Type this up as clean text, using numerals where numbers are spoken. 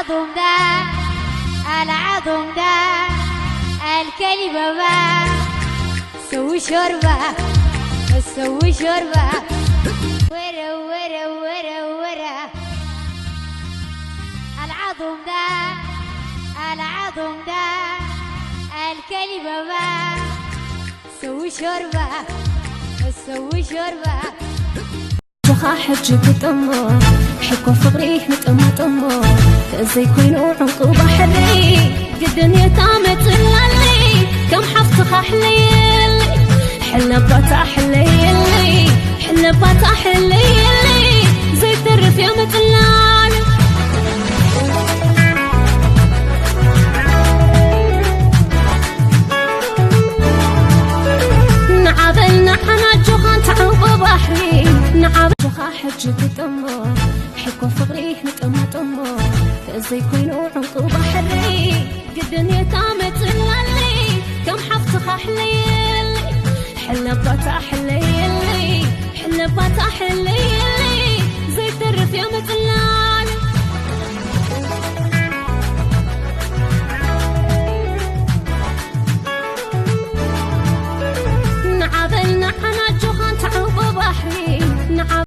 العظم ده العظم ده الكلمة ما سوي شوربة سوي شوربة ورا ورا ورا ورا العظم ده العظم ده الكلمة ما سوي شوربة سوي شوربة حجك تمر حكوا فقري متمر كزي كوينو عنق بحري قد يتامت اللي كم حفظ حليلي حل بطا حليلي حل بطا حليلي زي ترف يا متلالي نعابلنا حنا جوهان تعوب بحري نعابل حجك تمر حكوا فقري متمر كزي كوينو عنق بحري قد يتامت اللي كم حفظ حليلي حل بطا حليلي حل بطا حليلي